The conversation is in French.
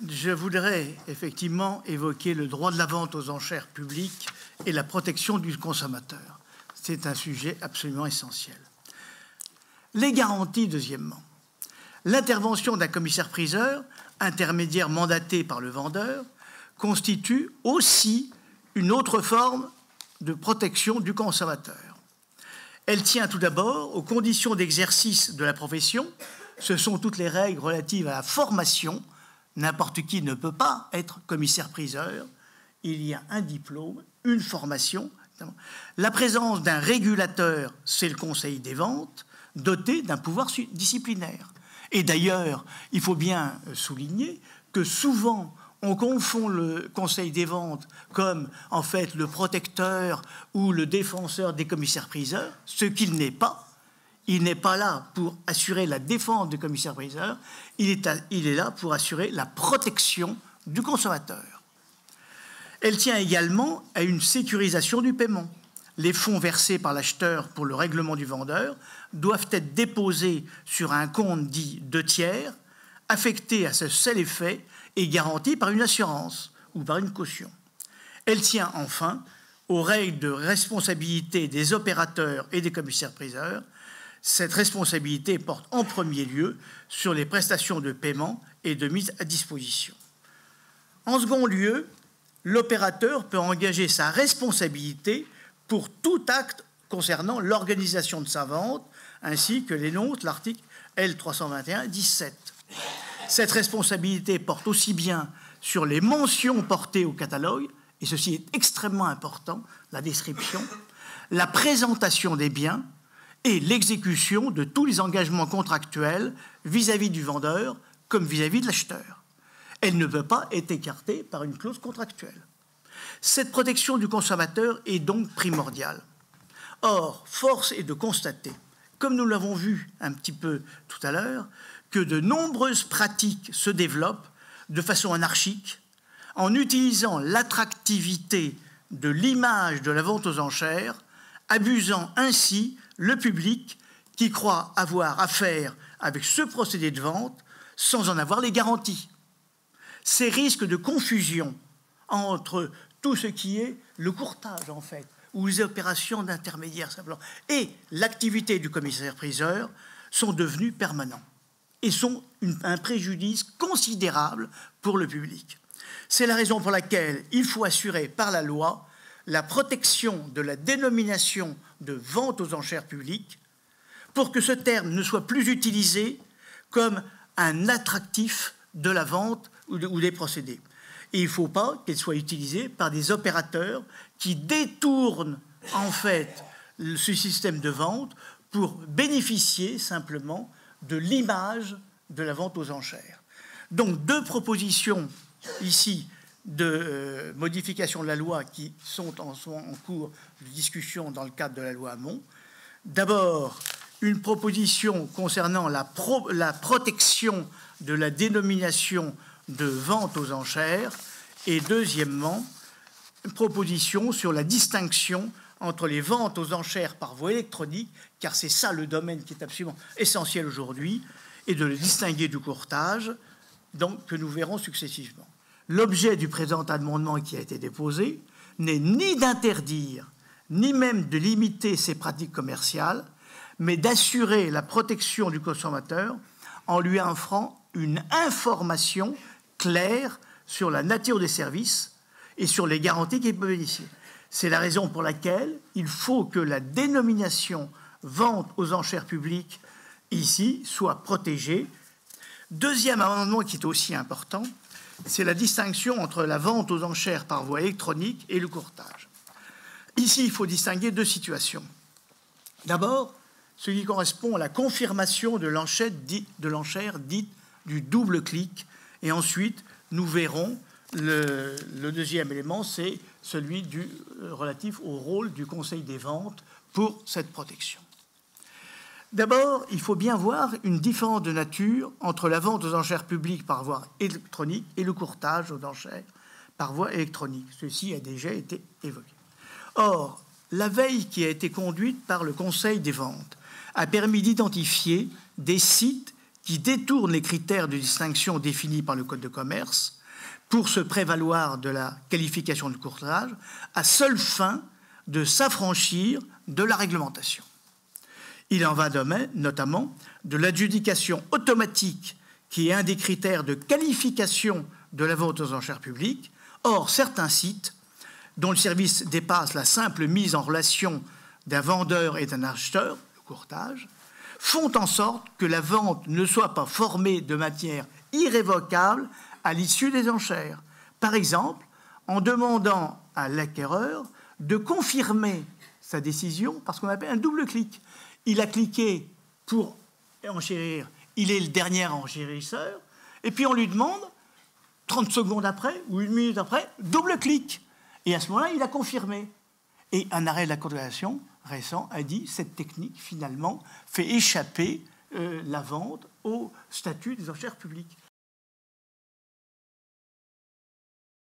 Je voudrais effectivement évoquer le droit de la vente aux enchères publiques et la protection du consommateur. C'est un sujet absolument essentiel. Les garanties, deuxièmement. L'intervention d'un commissaire-priseur, intermédiaire mandaté par le vendeur, constitue aussi une autre forme de protection du consommateur. Elle tient tout d'abord aux conditions d'exercice de la profession. Ce sont toutes les règles relatives à la formation. N'importe qui ne peut pas être commissaire-priseur. Il y a un diplôme, une formation. La présence d'un régulateur, c'est le Conseil des ventes, doté d'un pouvoir disciplinaire. Et d'ailleurs, il faut bien souligner que souvent, on confond le Conseil des ventes comme, en fait, le protecteur ou le défenseur des commissaires-priseurs, ce qu'il n'est pas. Il n'est pas là pour assurer la défense des commissaires-priseurs, il est là pour assurer la protection du consommateur. Elle tient également à une sécurisation du paiement. Les fonds versés par l'acheteur pour le règlement du vendeur doivent être déposés sur un compte dit de tiers, affecté à ce seul effet et garanti par une assurance ou par une caution. Elle tient enfin aux règles de responsabilité des opérateurs et des commissaires-priseurs. Cette responsabilité porte en premier lieu sur les prestations de paiement et de mise à disposition. En second lieu, l'opérateur peut engager sa responsabilité pour tout acte concernant l'organisation de sa vente, ainsi que l'énonce l'article L321-17. Cette responsabilité porte aussi bien sur les mentions portées au catalogue, et ceci est extrêmement important, la description, la présentation des biens et l'exécution de tous les engagements contractuels vis-à-vis du vendeur comme vis-à-vis de l'acheteur. Elle ne peut pas être écartée par une clause contractuelle. Cette protection du consommateur est donc primordiale. Or, force est de constater, comme nous l'avons vu un petit peu tout à l'heure, que de nombreuses pratiques se développent de façon anarchique en utilisant l'attractivité de l'image de la vente aux enchères, abusant ainsi le public qui croit avoir affaire avec ce procédé de vente sans en avoir les garanties. Ces risques de confusion entre tout ce qui est le courtage, en fait, ou les opérations d'intermédiaire simplement, et l'activité du commissaire-priseur sont devenus permanents et sont un préjudice considérable pour le public. C'est la raison pour laquelle il faut assurer par la loi la protection de la dénomination de vente aux enchères publiques pour que ce terme ne soit plus utilisé comme un attractif de la vente ou des procédés. Et il ne faut pas qu'elle soit utilisée par des opérateurs qui détournent en fait ce système de vente pour bénéficier simplement de l'image de la vente aux enchères. Donc deux propositions ici de modification de la loi qui sont en cours de discussion dans le cadre de la loi Hamon. D'abord, une proposition concernant la protection de la dénomination de vente aux enchères et deuxièmement, une proposition sur la distinction entre les ventes aux enchères par voie électronique, car c'est ça le domaine qui est absolument essentiel aujourd'hui, et de le distinguer du courtage, donc que nous verrons successivement. L'objet du présent amendement qui a été déposé n'est ni d'interdire, ni même de limiter ces pratiques commerciales, mais d'assurer la protection du consommateur en lui offrant une information claire sur la nature des services et sur les garanties qu'il peut bénéficier. C'est la raison pour laquelle il faut que la dénomination vente aux enchères publiques ici soit protégée. Deuxième amendement qui est aussi important, c'est la distinction entre la vente aux enchères par voie électronique et le courtage. Ici, il faut distinguer deux situations. D'abord, ce qui correspond à la confirmation de l'enchère dite du double clic. Et ensuite, nous verrons le deuxième élément, c'est celui relatif au rôle du Conseil des ventes pour cette protection. D'abord, il faut bien voir une différence de nature entre la vente aux enchères publiques par voie électronique et le courtage aux enchères par voie électronique. Ceci a déjà été évoqué. Or, la veille qui a été conduite par le Conseil des ventes a permis d'identifier des sites qui détournent les critères de distinction définis par le Code de commerce pour se prévaloir de la qualification de courtage à seule fin de s'affranchir de la réglementation. Il en va de même, notamment, de l'adjudication automatique qui est un des critères de qualification de la vente aux enchères publiques. Or, certains sites, dont le service dépasse la simple mise en relation d'un vendeur et d'un acheteur, le courtage, font en sorte que la vente ne soit pas formée de manière irrévocable à l'issue des enchères. Par exemple, en demandant à l'acquéreur de confirmer sa décision par ce qu'on appelle un double clic. Il a cliqué pour enchérir, il est le dernier enchérisseur, et puis on lui demande, 30 secondes après ou 1 minute après, double clic. Et à ce moment-là, il a confirmé. Et un arrêt de la Cour de cassation récent a dit cette technique, finalement, fait échapper la vente au statut des enchères publiques.